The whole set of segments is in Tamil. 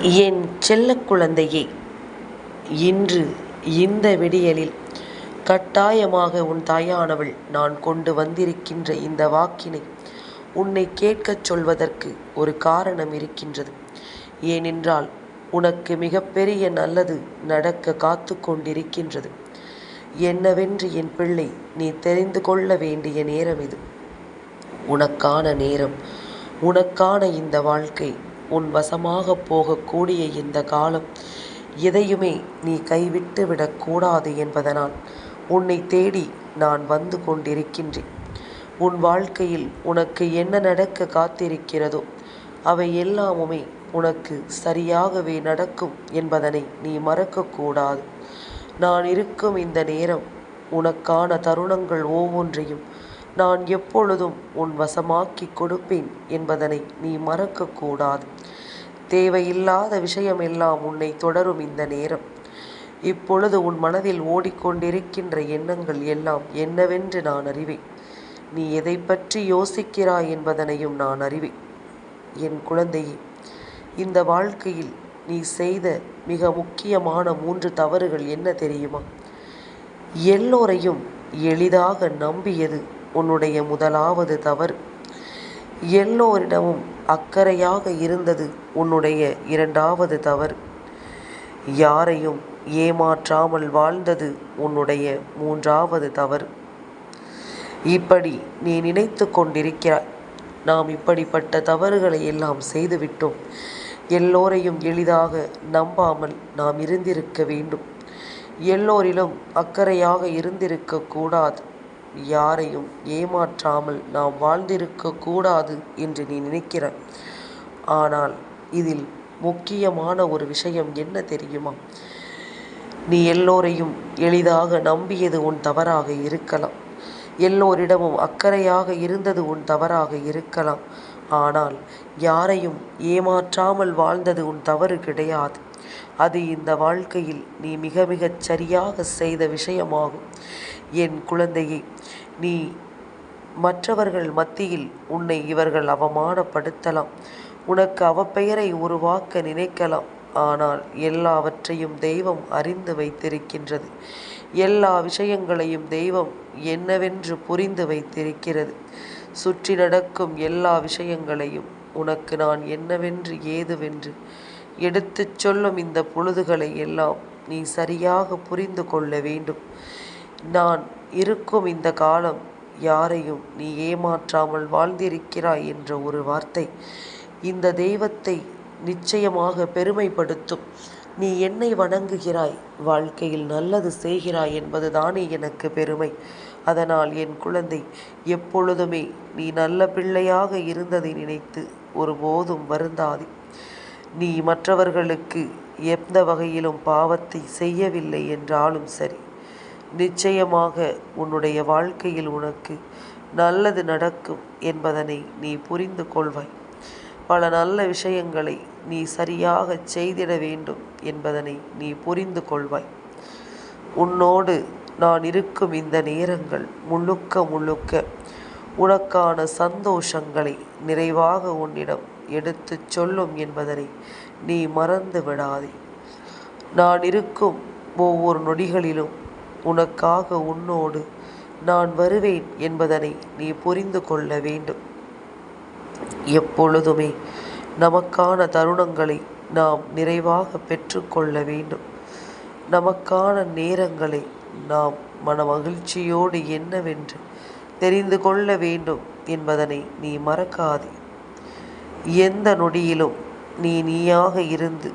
என் செல்லக் குழந்தையே, இன்று இந்த விடியலில் கட்டாயமாக உன் தாயானவள் நான் கொண்டு வந்திருக்கின்ற இந்த வாக்கினை உன்னை கேட்கச் சொல்வதற்கு ஒரு காரணம் இருக்கின்றது. ஏனென்றால் உனக்கு மிகப்பெரிய நல்லது நடக்க காத்து கொண்டிருக்கின்றது. என்னவென்று என் பிள்ளை நீ தெரிந்து கொள்ள வேண்டிய நேரம் இது. உனக்கான நேரம், உனக்கான இந்த வாழ்க்கை, உன் வசமாக போகக்கூடிய இந்த காலம் எதையுமே நீ கைவிட்டு விடக்கூடாது என்பதனால் உன்னை தேடி நான் வந்து கொண்டிருக்கின்றேன். உன் வாழ்க்கையில் உனக்கு என்ன நடக்க காத்திருக்கிறதோ அவை எல்லாமுமே உனக்கு சரியாகவே நடக்கும் என்பதனை நீ மறக்கக்கூடாது. நான் இருக்கும் இந்த நேரம், உனக்கான தருணங்கள் ஒவ்வொன்றையும் நான் எப்பொழுதும் உன் வசமாக்கி கொடுப்பேன் என்பதனை நீ மறக்கக்கூடாது. தேவையில்லாத விஷயமெல்லாம் உன்னை தொடரும் இந்த நேரம். இப்பொழுது உன் மனதில் ஓடிக்கொண்டிருக்கின்ற எண்ணங்கள் எல்லாம் என்னவென்று நான் அறிவேன். நீ எதை பற்றி யோசிக்கிறாய் என்பதனையும் நான் அறிவேன். என் குழந்தையே, இந்த வாழ்க்கையில் நீ செய்த மிக முக்கியமான 3 தவறுகள் என்ன தெரியுமா? எல்லோரையும் எளிதாக நம்பியது உன்னுடைய முதலாவது தவறு. எல்லோரிடமும் அக்கறையாக இருந்தது உன்னுடைய 2வது தவறு. யாரையும் ஏமாற்றாமல் வாழ்ந்தது உன்னுடைய 3வது தவறு. இப்படி நீ நினைத்து கொண்டிருக்கிறாய், நாம் இப்படிப்பட்ட தவறுகளை எல்லாம் செய்துவிட்டோம், எல்லோரையும் எளிதாக நம்பாமல் நாம் இருந்திருக்க வேண்டும், எல்லோரிலும் அக்கறையாக இருந்திருக்க கூடாது, யாரையும் ஏமாற்றாமல் நாம் வாழ்ந்திருக்க கூடாது என்று நீ நினைக்கிறாய். ஆனால் இதில் முக்கியமான ஒரு விஷயம் என்ன தெரியுமா? நீ எல்லோரையும் எளிதாக நம்பியது உன் தவறாக இருக்கலாம், எல்லோரிடமும் அக்கறையாக இருந்தது உன் தவறாக இருக்கலாம். ஆனால் யாரையும் ஏமாற்றாமல் வாழ்ந்தது உன் தவறு கிடையாது. அது இந்த வாழ்க்கையில் நீ மிக மிகச் சரியாக செய்த விஷயமாகும். என் குழந்தையை, நீ மற்றவர்கள் மத்தியில் உன்னை இவர்கள் அவமானப்படுத்தலாம், உனக்கு அவப்பெயரை உருவாக்க நினைக்கலாம். ஆனால் எல்லாவற்றையும் தெய்வம் அறிந்து வைத்திருக்கின்றது. எல்லா விஷயங்களையும் தெய்வம் என்னவென்று புரிந்து வைத்திருக்கிறது. சுற்றி நடக்கும் எல்லா விஷயங்களையும் உனக்கு நான் என்னவென்று ஏதுவென்று எடுத்துச் சொல்லும் இந்த பொழுதுகளை எல்லாம் நீ சரியாக புரிந்து கொள்ள வேண்டும். நான் இருக்கும் இந்த காலம் யாரையும் நீ ஏமாற்றாமல் வாழ்ந்திருக்கிறாய் என்ற ஒரு வார்த்தை இந்த தெய்வத்தை நிச்சயமாக பெருமைப்படுத்தும். நீ என்னை வணங்குகிறாய், வாழ்க்கையில் நல்லது செய்கிறாய் என்பதுதானே எனக்கு பெருமை. அதனால் என் குழந்தை, எப்பொழுதுமே நீ நல்ல பிள்ளையாக இருந்ததை நினைத்து ஒருபோதும் வருந்தாதே. நீ மற்றவர்களுக்கு எந்த வகையிலும் பாவத்தை செய்யவில்லை என்றாலும் சரி, நிச்சயமாக உன்னுடைய வாழ்க்கையில் உனக்கு நல்லது நடக்கும் என்பதனை நீ புரிந்து கொள்வாய். பல நல்ல விஷயங்களை நீ சரியாக செய்திட வேண்டும் என்பதனை நீ புரிந்து கொள்வாய். உன்னோடு நான் இருக்கும் இந்த நேரங்கள் முழுக்க முழுக்க உனக்கான சந்தோஷங்களை நிறைவாக உன்னிடம் எடுத்துச் சொல்லும் என்பதனை நீ மறந்து விடாதே. நான் இருக்கும் ஒவ்வொரு நொடிகளிலும் உனக்காக உன்னோடு நான் வருவேன் என்பதனை நீ புரிந்து கொள்ள வேண்டும். எப்பொழுதுமே நமக்கான தருணங்களை நாம் நிறைவாக பெற்றுக்கொள்ள வேண்டும். நமக்கான நேரங்களை நாம் மனமகிழ்ச்சியோடு என்னவென்று தெரிந்து கொள்ள வேண்டும் என்பதனை நீ மறக்காதே. எந்த நொடியிலும் நீ நீயாக இருந்து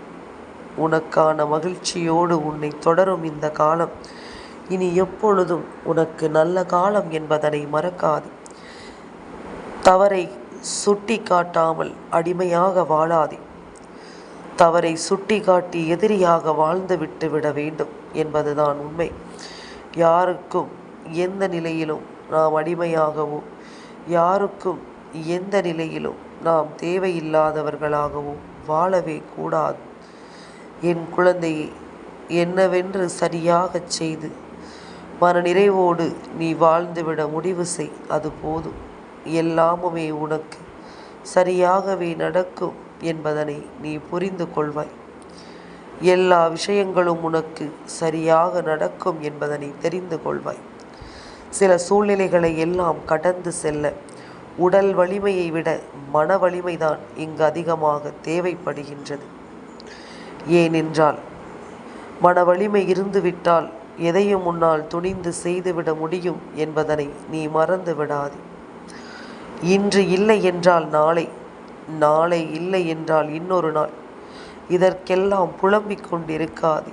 உனக்கான மகிழ்ச்சியோடு உன்னை தொடரும் இந்த காலம் இனி எப்பொழுதும் உனக்கு நல்ல காலம் என்பதனை மறக்காதே. தவறை சுட்டி காட்டாமல் அடிமையாக வாழாதே. தவறை சுட்டி காட்டி எதிரியாக வாழ்ந்து விட்டு விட வேண்டும் என்பதுதான் உண்மை. யாருக்கும் எந்த நிலையிலும் நாம் அடிமையாகவோ, யாருக்கும் எந்த நிலையிலும் நாம் தேவையில்லாதவர்களாகவோ வாழவே கூடாது. என் குழந்தையை, என்னவென்று சரியாகச் செய்து மனநிறைவோடு நீ வாழ்ந்துவிட முடிவு செய். அது போதும். எல்லாமுமே உனக்கு சரியாகவே நடக்கும் என்பதனை நீ புரிந்து கொள்வாய். எல்லா விஷயங்களும் உனக்கு சரியாக நடக்கும் என்பதனை தெரிந்து கொள்வாய். சில சூழ்நிலைகளை எல்லாம் கடந்து செல்ல உடல் வலிமையை விட மன வலிமைதான் இங்கு அதிகமாக தேவைப்படுகின்றது. ஏனென்றால் மன வலிமை இருந்துவிட்டால் எதையும் உன்னால் துணிந்து செய்துவிட முடியும் என்பதனை நீ மறந்து விடாதே. இன்று இல்லை என்றால் நாளை, நாளை இல்லை என்றால் இன்னொரு நாள், இதற்கெல்லாம் புலம்பிக் கொண்டிருக்காதே.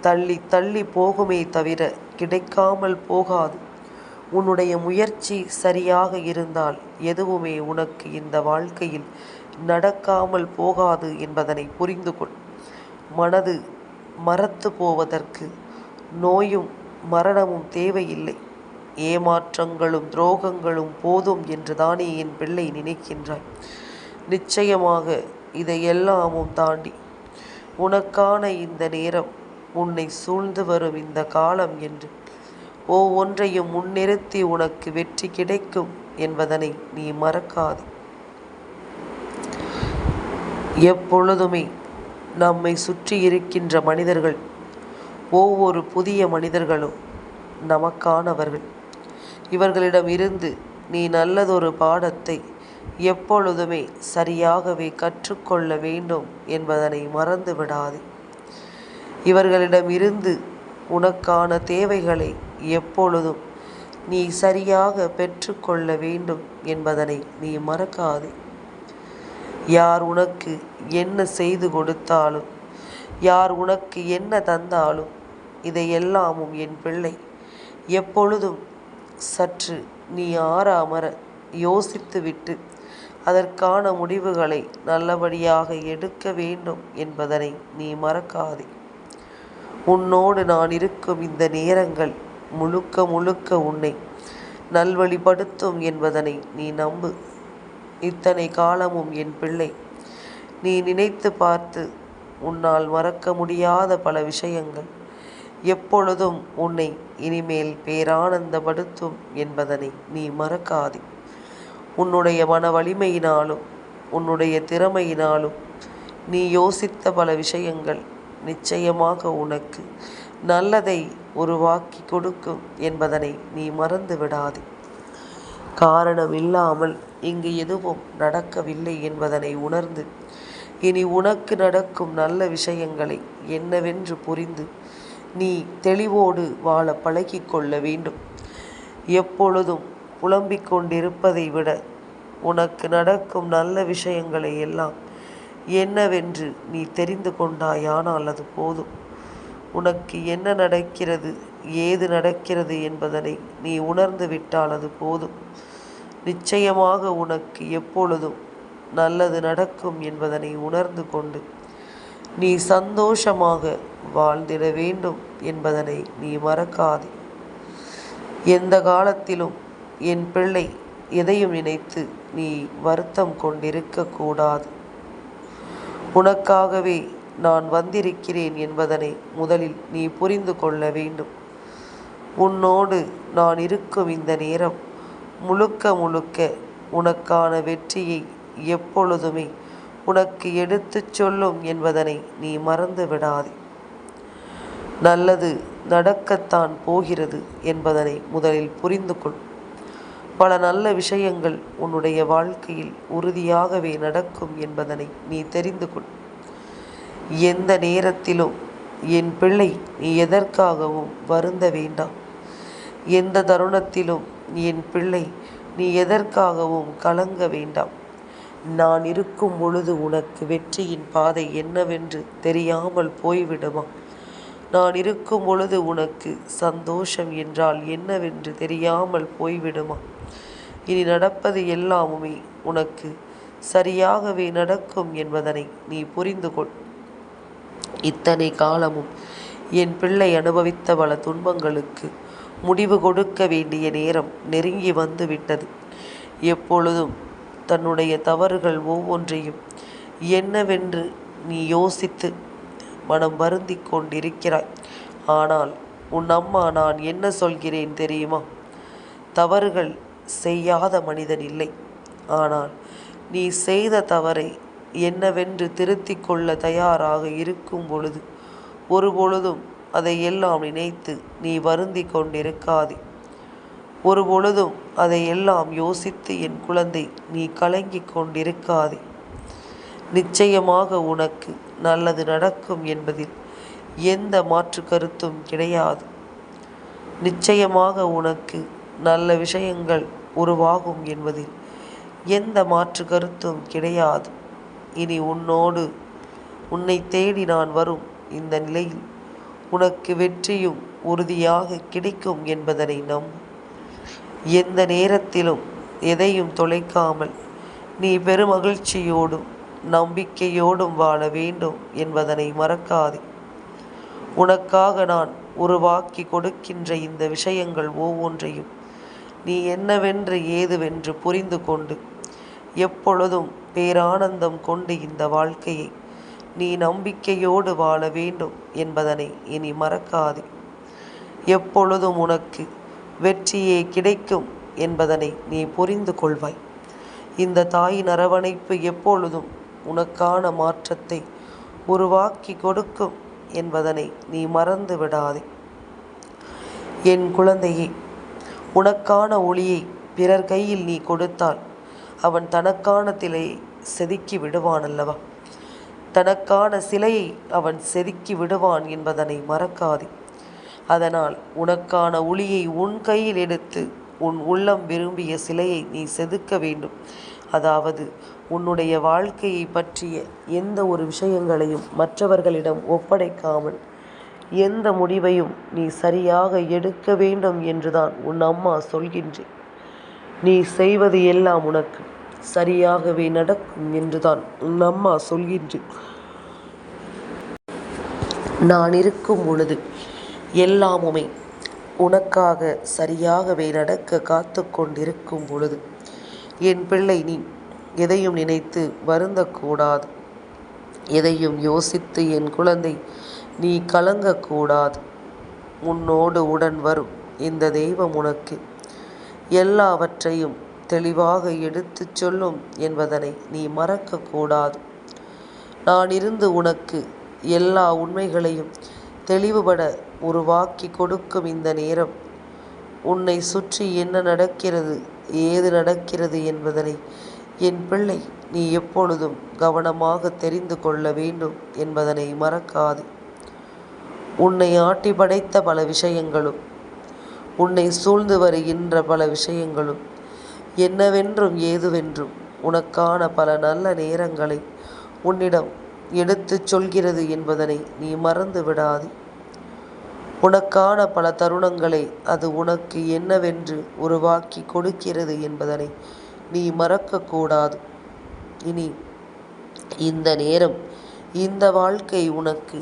தள்ளி தள்ளி போகுமே தவிர கிடைக்காமல் போகாது. உன்னுடைய முயற்சி சரியாக இருந்தால் எதுவுமே உனக்கு இந்த வாழ்க்கையில் நடக்காமல் போகாது என்பதனை புரிந்து கொள். மனது மறத்து போவதற்கு நோயும் மரணமும் தேவையில்லை. ஏமாற்றங்களும் துரோகங்களும் போதும் என்று தானே என் பிள்ளை நினைக்கின்றாய். நிச்சயமாக இதையெல்லாமும் தாண்டி உனக்கான இந்த நேரம், உன்னை சூழ்ந்து வரும் இந்த காலம் என்று ஒவ்வொன்றையும் முன்னிறுத்தி உனக்கு வெற்றி கிடைக்கும் என்பதனை நீ மறக்காதே. எப்பொழுதுமே நம்மை சுற்றி இருக்கின்ற மனிதர்கள், ஒவ்வொரு புதிய மனிதர்களும் நமக்கானவர்கள். இவர்களிடம் இருந்து நீ நல்லதொரு பாடத்தை எப்பொழுதுமே சரியாகவே கற்றுக்கொள்ள வேண்டும் என்பதனை மறந்து விடாதே. இவர்களிடம் இருந்து உனக்கான தேவைகளை எப்பொழுதும் நீ சரியாக பெற்றுக்கொள்ள வேண்டும் என்பதனை நீ மறக்காதே. யார் உனக்கு என்ன செய்து கொடுத்தாலும், யார் உனக்கு என்ன தந்தாலும், இதையெல்லாமும் என் பிள்ளை எப்பொழுதும் சற்று நீ ஆறாமற யோசித்துவிட்டு அதற்கான முடிவுகளை நல்லபடியாக எடுக்க வேண்டும் என்பதனை நீ மறக்காதே. உன்னோடு நான் இருக்கும் இந்த நேரங்கள் முழுக்க முழுக்க உன்னை நல்வழிப்படுத்தும் என்பதனை நீ நம்பு. இத்தனை காலமும் என் பிள்ளை நீ நினைத்து பார்த்து உன்னால் மறக்க முடியாத பல விஷயங்கள் எப்பொழுதும் உன்னை இனிமேல் பேரானந்தப்படுத்தும் என்பதனை நீ மறக்காதே. உன்னுடைய மன வலிமையினாலும் உன்னுடைய திறமையினாலும் நீ யோசித்த பல விஷயங்கள் நிச்சயமாக உனக்கு நல்லதை உருவாக்கி கொடுக்கும் என்பதனை நீ மறந்து விடாதே. காரணம் இல்லாமல் இங்கு எதுவும் நடக்கவில்லை என்பதனை உணர்ந்து இனி உனக்கு நடக்கும் நல்ல விஷயங்களை என்னவென்று புரிந்து நீ தெளிவோடு வாழ பழகிக்கொள்ள வேண்டும். எப்பொழுதும் புலம்பிக் கொண்டிருப்பதை விட உனக்கு நடக்கும் நல்ல விஷயங்களை எல்லாம் என்னவென்று நீ தெரிந்து கொண்டாயானால் அது போதும். உனக்கு என்ன நடக்கிறது, ஏது நடக்கிறது என்பதனை நீ உணர்ந்து விட்டால் அது போதும். நிச்சயமாக உனக்கு எப்பொழுதும் நல்லது நடக்கும் என்பதனை உணர்ந்து கொண்டு நீ சந்தோஷமாக வாழ்ந்திட வேண்டும் என்பதனை நீ மறக்காதே. எந்த காலத்திலும் என் பிள்ளை எதையும் நினைத்து நீ வருத்தம் கொண்டிருக்கக்கூடாது. உனக்காகவே நான் வந்திருக்கிறேன் என்பதனை முதலில் நீ புரிந்து கொள்ள வேண்டும். உன்னோடு நான் இருக்கும் இந்த நேரம் முழுக்க முழுக்க உனக்கான வெற்றியை எப்பொழுதுமே உனக்கு எடுத்துச் சொல்லும் என்பதனை நீ மறந்து விடாதே. நல்லது நடக்கத்தான் போகிறது என்பதனை முதலில் புரிந்து கொள். பல நல்ல விஷயங்கள் உன்னுடைய வாழ்க்கையில் உறுதியாகவே நடக்கும் என்பதனை நீ தெரிந்து கொள். எந்த நேரத்திலும் என் பிள்ளை நீ எதற்காகவும் வருந்த வேண்டாம். எந்த தருணத்திலும் என் பிள்ளை நீ எதற்காகவும் கலங்க வேண்டாம். நான் இருக்கும் பொழுது உனக்கு வெற்றியின் பாதை என்னவென்று தெரியாமல் போய்விடுமா? நான் இருக்கும் பொழுது உனக்கு சந்தோஷம் என்றால் என்னவென்று தெரியாமல் போய்விடுமா? இனி நடப்பது எல்லாமுமே உனக்கு சரியாகவே நடக்கும் என்பதனை நீ புரிந்து கொள். இத்தனை காலமும் என் பிள்ளை அனுபவித்த பல துன்பங்களுக்கு முடிவு கொடுக்க வேண்டிய நேரம் நெருங்கி வந்து விட்டது. எப்பொழுதும் தன்னுடைய தவறுகள் ஒவ்வொன்றையும் என்னவென்று நீ யோசித்து மனம் வருந்தி கொண்டிருக்கிறாய். ஆனால் உன் அம்மா நான் என்ன சொல்கிறேன் தெரியுமா? தவறுகள் செய்யாத மனிதன் இல்லை. ஆனால் நீ செய்த தவறை என்னவென்று திருத்திக் கொள்ள தயாராக இருக்கும் பொழுது ஒருபொழுதும் அதையெல்லாம் நினைத்து நீ வருந்தி கொண்டிருக்காதே. ஒருபொழுதும் அதையெல்லாம் யோசித்து என் குழந்தை நீ கலங்கிக் கொண்டிருக்காதே. நிச்சயமாக உனக்கு நல்லது நடக்கும் என்பதில் எந்த மாற்று கருத்தும் கிடையாது. நிச்சயமாக உனக்கு நல்ல விஷயங்கள் உருவாகும் என்பதில் எந்த மாற்று கருத்தும் கிடையாது. இனி உன்னை தேடி நான் வரும் இந்த நிலையில் உனக்கு வெற்றியும் உறுதியாக கிடைக்கும் என்பதனை எந்த நேரத்திலும் எதையும் தொலைக்காமல் நீ பெருமகிழ்ச்சியோடும் நம்பிக்கையோடும் வாழ வேண்டும் என்பதனை மறக்காதே. உனக்காக நான் உருவாக்கி கொடுக்கின்ற இந்த விஷயங்கள் ஒவ்வொன்றையும் நீ என்னவென்று ஏதுவென்று புரிந்து கொண்டு எப்பொழுதும் பேரானந்தம் கொண்டு இந்த வாழ்க்கையை நீ நம்பிக்கையோடு வாழ வேண்டும் என்பதனை இனி மறக்காதே. எப்பொழுதும் உனக்கு வெற்றியே கிடைக்கும் என்பதனை நீ புரிந்து கொள்வாய். இந்த தாயின் அரவணைப்பு எப்பொழுதும் உனக்கான மாற்றத்தை உருவாக்கி கொடுக்கும் என்பதனை நீ மறந்து விடாதே. என் குழந்தையே, உனக்கான ஒளியை பிறர் கையில் நீ கொடுத்தால் அவன் தனக்கான சிலையை செதுக்கி விடுவான் அல்லவா? தனக்கான சிலையை அவன் செதுக்கி விடுவான் என்பதனை மறக்காதே. அதனால் உனக்கான ஒளியை உன் கையில் எடுத்து உன் உள்ளம் விரும்பிய சிலையை நீ செதுக்க வேண்டும். அதாவது உன்னுடைய வாழ்க்கையை பற்றிய எந்த ஒரு விஷயங்களையும் மற்றவர்களிடம் ஒப்படைக்காமல் எந்த முடிவையும் நீ சரியாக எடுக்க வேண்டும் என்றுதான் உன் அம்மா சொல்கின்றேன். நீ செய்வது எல்லாம் உனக்கு சரியாகவே நடக்கும் என்றுதான் உன் அம்மா சொல்கின்றேன். நான் இருக்கும் பொழுது எல்லாமுமே உனக்காக சரியாகவே நடக்க காத்து கொண்டிருக்கும் பொழுது என் பிள்ளை, நீ எதையும் நினைத்து வருந்தக்கூடாது. எதையும் யோசித்து என் குழந்தை நீ கலங்கக்கூடாது. உன்னோடு உடன் வரும் இந்த தெய்வம் உனக்கு எல்லாவற்றையும் தெளிவாக எடுத்துச் சொல்லும் என்பதனை நீ மறக்கக்கூடாது. நான் இருந்து உனக்கு எல்லா உண்மைகளையும் தெளிவுபட உருவாக்கி கொடுக்கும் இந்த நேரம் உன்னை சுற்றி என்ன நடக்கிறது, ஏது நடக்கிறது என்பதனை என் பிள்ளை நீ எப்பொழுதும் கவனமாக தெரிந்து கொள்ள வேண்டும் என்பதனை மறக்காது. உன்னை ஆட்டி படைத்த பல விஷயங்களும் உன்னை சூழ்ந்து வருகின்ற பல விஷயங்களும் என்னவென்றும் ஏதுவென்றும் உனக்கான பல நல்ல நேரங்களை உன்னிடம் எடுத்துச் சொல்கிறது என்பதனை நீ மறந்து விடாதே. உனக்கான பல தருணங்களை அது உனக்கு என்னவென்று உருவாக்கி கொடுக்கிறது என்பதனை நீ மறக்கக்கூடாது. இனி இந்த நேரம் இந்த வாழ்க்கை உனக்கு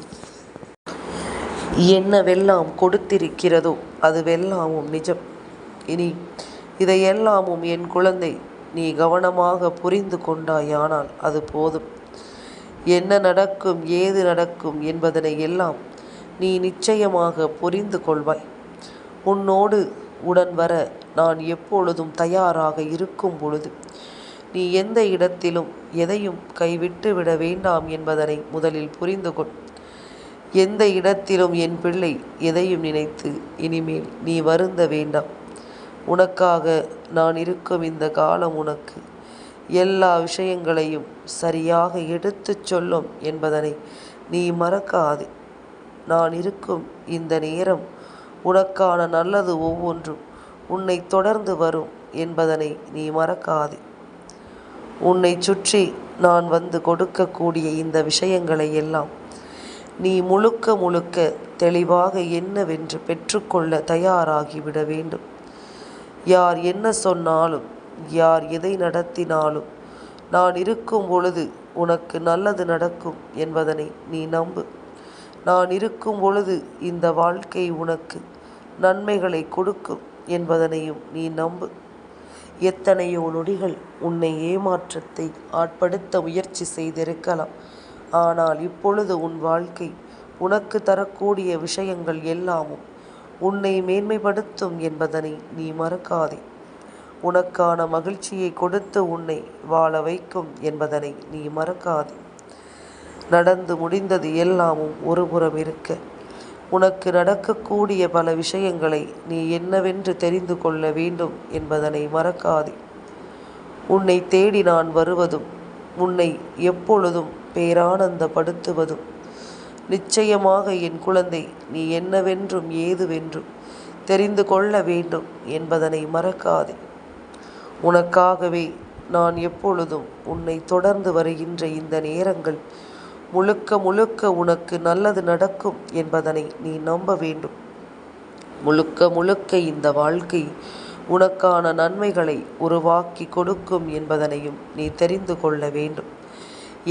என்னவெல்லாம் கொடுத்திருக்கிறதோ அதுவெல்லாமும் நிஜம். இனி இதையெல்லாமும் என் குழந்தை நீ கவனமாக புரிந்து கொண்டாயானால் அது போதும். என்ன நடக்கும், ஏது நடக்கும் என்பதனை எல்லாம் நீ நிச்சயமாக புரிந்து கொள்வாய். உன்னோடு உடன் வர நான் எப்பொழுதும் தயாராக இருக்கும் பொழுது நீ எந்த இடத்திலும் எதையும் கைவிட்டு விட வேண்டாம் என்பதனை முதலில் புரிந்து கொள். எந்த இடத்திலும் என் பிள்ளை எதையும் நினைத்து இனிமேல் நீ வருந்த வேண்டாம். உனக்காக நான் இருக்கும் இந்த காலம் உனக்கு எல்லா விஷயங்களையும் சரியாக எடுத்துச் சொல்லும் என்பதனை நீ மறக்காதே. நான் இருக்கும் இந்த நேரம் உனக்கான நல்லது ஒவ்வொன்றும் உன்னை தொடர்ந்து வரும் என்பதனை நீ மறக்காதே. உன்னை சுற்றி நான் வந்து கொடுக்கக்கூடிய இந்த விஷயங்களை எல்லாம் நீ முழுக்க முழுக்க தெளிவாக என்னவென்று பெற்றுக்கொள்ள தயாராகிவிட வேண்டும். யார் என்ன சொன்னாலும், யார் எதை நடத்தினாலும் நான் இருக்கும் பொழுது உனக்கு நல்லது நடக்கும் என்பதனை நீ நம்பு. நான் இருக்கும் பொழுது இந்த வாழ்க்கை உனக்கு நன்மைகளை கொடுக்கும் என்பதனையும் நீ நம்பு. எத்தனையோ நொடிகள் உன்னை ஏமாற்றத்தை ஆட்படுத்த முயற்சி செய்திருக்கலாம். ஆனால் இப்பொழுது உன் வாழ்க்கை உனக்கு தரக்கூடிய விஷயங்கள் எல்லாமும் உன்னை மேன்மைப்படுத்தும் என்பதனை நீ மறக்காதே. உனக்கான மகிழ்ச்சியை கொடுத்து உன்னை வாழ வைக்கும் என்பதனை நீ மறக்காதே. நடந்து முடிந்தது எல்லாமும் ஒருபுறம் இருக்க, உனக்கு நடக்கக்கூடிய பல விஷயங்களை நீ என்னவென்று தெரிந்து கொள்ள வேண்டும் என்பதனை மறக்காதே. உன்னை தேடி நான் வருவதும் உன்னை எப்பொழுதும் பேரானந்தப்படுத்துவதும் நிச்சயமாக என் குழந்தை நீ என்னவென்றும் ஏதுவென்றும் தெரிந்து கொள்ள வேண்டும் என்பதனை மறக்காதே. உனக்காகவே நான் எப்பொழுதும் உன்னை தொடர்ந்து வருகின்ற இந்த நேரங்கள் முழுக்க முழுக்க உனக்கு நல்லது நடக்கும் என்பதனை நீ நம்ப வேண்டும். முழுக்க முழுக்க இந்த வாழ்க்கை உனக்கான நன்மைகளை உருவாக்கி கொடுக்கும் என்பதனையும் நீ தெரிந்து கொள்ள வேண்டும்.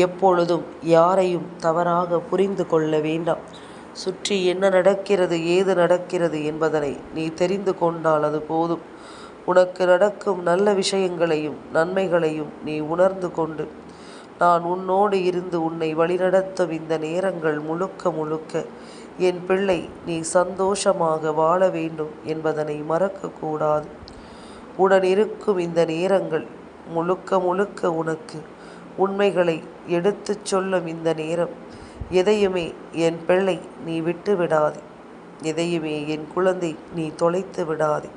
எப்பொழுதும் யாரையும் தவறாக புரிந்து கொள்ள வேண்டாம். சுற்றி என்ன நடக்கிறது ஏது நடக்கிறது என்பதனை நீ தெரிந்து கொண்டால் அது போதும். உனக்கு நடக்கும் நல்ல விஷயங்களையும் நன்மைகளையும் நீ உணர்ந்து கொண்டு நான் உன்னோடு இருந்து உன்னை வழிநடத்தும் இந்த நேரங்கள் முழுக்க முழுக்க என் பிள்ளை நீ சந்தோஷமாக வாழ வேண்டும் என்பதனை மறக்கக்கூடாது. உடன் இருக்கும் இந்த நேரங்கள் முழுக்க முழுக்க உனக்கு உண்மைகளை எடுத்துச் சொல்லும் இந்த நேரம். எதையுமே என் பிள்ளை நீ விட்டு விடாதே. எதையுமே என் குழந்தை நீ தொலைத்து விடாதே.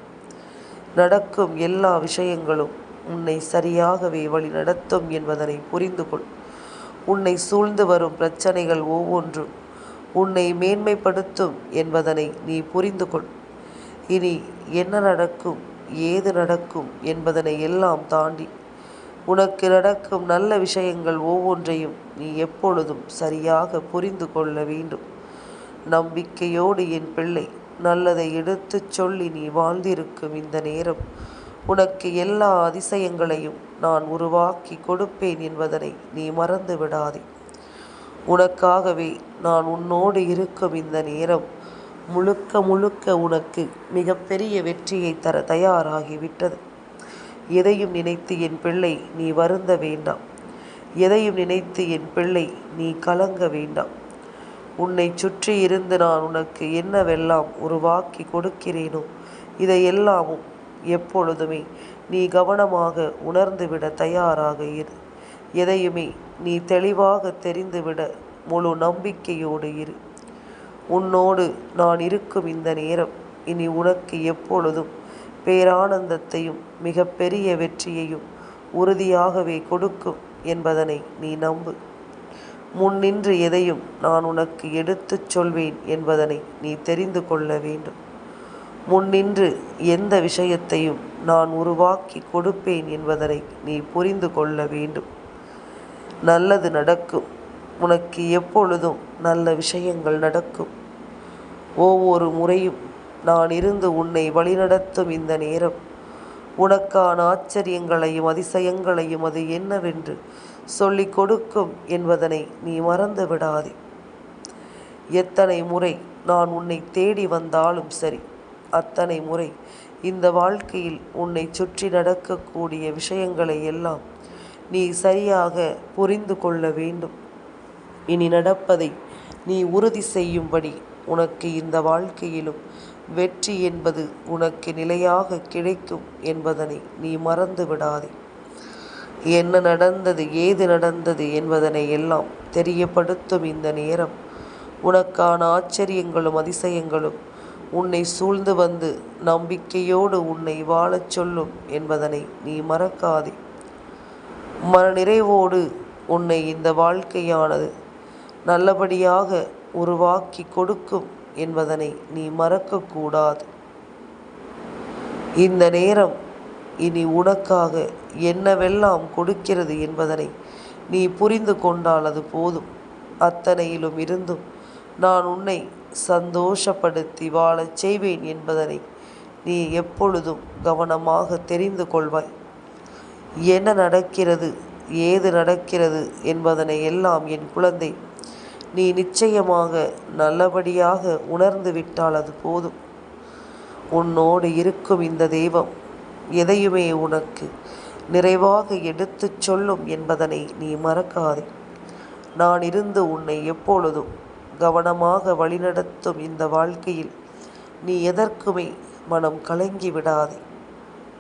நடக்கும் எல்லா விஷயங்களும் உன்னை சரியாகவே வழி நடத்தும் என்பதனை புரிந்து கொள். உன்னை சூழ்ந்து வரும் பிரச்சனைகள் ஒவ்வொன்றும் உன்னை மேன்மைப்படுத்தும் என்பதனை நீ புரிந்து கொள். இனி என்ன நடக்கும் ஏது நடக்கும் என்பதனை எல்லாம் தாண்டி உனக்கு நடக்கும் நல்ல விஷயங்கள் ஒவ்வொன்றையும் நீ எப்பொழுதும் சரியாக புரிந்து கொள்ள வேண்டும். நம்பிக்கையோடு என் பிள்ளை நல்லதை எடுத்துச் சொல்லி நீ வாழ்ந்திருக்கும் இந்த நேரம் உனக்கு எல்லா அதிசயங்களையும் நான் உருவாக்கி கொடுப்பேன் என்பதனை நீ மறந்து விடாதே. உனக்காகவே நான் உன்னோடு இருக்கும் இந்த நேரம் முழுக்க முழுக்க உனக்கு மிகப்பெரிய வெற்றியை தர தயாராகிவிட்டது. எதையும் நினைத்து என் பிள்ளை நீ வருந்த வேண்டாம். எதையும் நினைத்து என் பிள்ளை நீ கலங்க வேண்டாம். உன்னை சுற்றி இருந்து நான் உனக்கு என்னவெல்லாம் உருவாக்கி கொடுக்கிறேனோ இதையெல்லாமும் எப்பொழுதுமே நீ கவனமாக உணர்ந்துவிட தயாராக இரு. எதையுமே நீ தெளிவாக தெரிந்துவிட முழு நம்பிக்கையோடு இரு. உன்னோடு நான் இருக்கும் இந்த நேரம் இனி உனக்கு எப்பொழுதும் பேரானந்தத்தையும் மிகப்பெரிய வெற்றியையும் உறுதியாகவே கொடுக்கும் என்பதனை நீ நம்பு. முன்னின்று எதையும் நான் உனக்கு எடுத்துச் சொல்வேன் என்பதனை நீ தெரிந்து கொள்ள வேண்டும். முன்னின்று எந்த விஷயத்தையும் நான் உருவாக்கி கொடுப்பேன் என்பதனை நீ புரிந்து கொள்ள வேண்டும். நல்லது நடக்கும். உனக்கு எப்பொழுதும் நல்ல விஷயங்கள் நடக்கும். ஒவ்வொரு முறையும் நான் இருந்து உன்னை வழிநடத்தும் இந்த நேரம் உனக்கான ஆச்சரியங்களையும் அதிசயங்களையும் அது என்னவென்று சொல்லிக் கொடுக்கும் என்பதனை நீ மறந்து விடாதே. எத்தனை முறை நான் உன்னை தேடி வந்தாலும் சரி, அத்தனை முறை இந்த வாழ்க்கையில் உன்னை சுற்றி நடக்கக்கூடிய விஷயங்களை எல்லாம் நீ சரியாக புரிந்து கொள்ள வேண்டும். இனி நடப்பதை நீ உறுதி செய்யும்படி உனக்கு இந்த வாழ்க்கையிலும் வெற்றி என்பது உனக்கு நிலையாக கிடைக்கும் என்பதனை நீ மறந்து விடாதே. என்ன நடந்தது ஏது நடந்தது என்பதனை எல்லாம் தெரியப்படுத்தும் இந்த நேரம் உனக்கான ஆச்சரியங்களும் அதிசயங்களும் உன்னை சூழ்ந்து வந்து நம்பிக்கையோடு உன்னை வாழச் சொல்லும் என்பதனை நீ மறக்காதே. மனநிறைவோடு உன்னை இந்த வாழ்க்கையானது நல்லபடியாக உருவாக்கி கொடுக்கும் என்பதனை நீ மறக்கக்கூடாது. இந்த நேரம் இனி உனக்காக என்னவெல்லாம் கொடுக்கிறது என்பதனை நீ புரிந்து கொண்டால் அது போதும். அத்தனையிலும் இருந்தும் நான் உன்னை சந்தோஷப்படுத்தி வாழச் செய்வேன் என்பதனை நீ எப்பொழுதும் கவனமாக தெரிந்து கொள்வாய். என்ன நடக்கிறது ஏது நடக்கிறது என்பதனை எல்லாம் என் குழந்தை நீ நிச்சயமாக நல்லபடியாக உணர்ந்து விட்டால் அது போதும். உன்னோடு இருக்கும் இந்த தெய்வம் எதையுமே உனக்கு நிறைவாக எடுத்துச் சொல்லும் என்பதனை நீ மறக்காதே. நான் இருந்து உன்னை எப்பொழுதும் கவனமாக வழிநடத்தும் இந்த வாழ்க்கையில் நீ எதற்குமே மனம் கலங்கி விடாதே.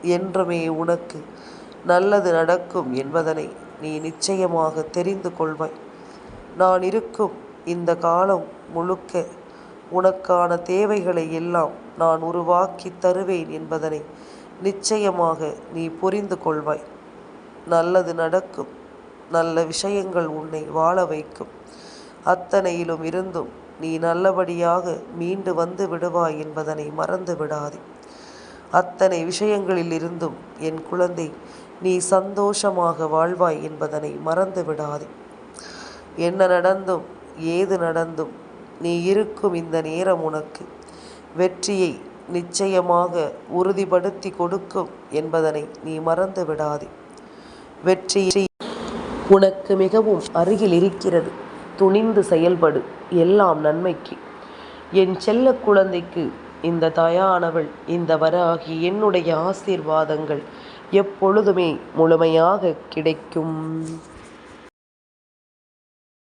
என்றுமே உனக்கு நல்லது நடக்கும் என்பதனை நீ நிச்சயமாக தெரிந்து கொள்வாய். நான் இருக்கும் இந்த காலம் முழுக்க உனக்கான தேவைகளை எல்லாம் நான் உருவாக்கி தருவேன் என்பதனை நிச்சயமாக நீ புரிந்து கொள்வாய். நல்லது நடக்கும். நல்ல விஷயங்கள் உன்னை வாழ வைக்கும். அத்தனையிலும் இருந்தும் நீ நல்லபடியாக மீண்டு வந்து விடுவாய் என்பதனை மறந்து விடாதே. அத்தனை விஷயங்களில் இருந்தும் என் குழந்தை நீ சந்தோஷமாக வாழ்வாய் என்பதனை மறந்து விடாதே. என்ன நடந்தும் ஏது நடந்தும் நீ இருக்கும் இந்த நேரம் உனக்கு வெற்றியை நிச்சயமாக உறுதிப்படுத்தி கொடுக்கும் என்பதனை நீ மறந்து விடாதே. வெற்றி உனக்கு மிகவும் அருகில் இருக்கிறது. துணிந்து செயல்படு, எல்லாம் நன்மைக்கு. என் செல்ல குழந்தைக்கு இந்த தாயானவள் இந்த வராகி என்னுடைய ஆசீர்வாதங்கள் எப்பொழுதுமே முழுமையாக கிடைக்கும்.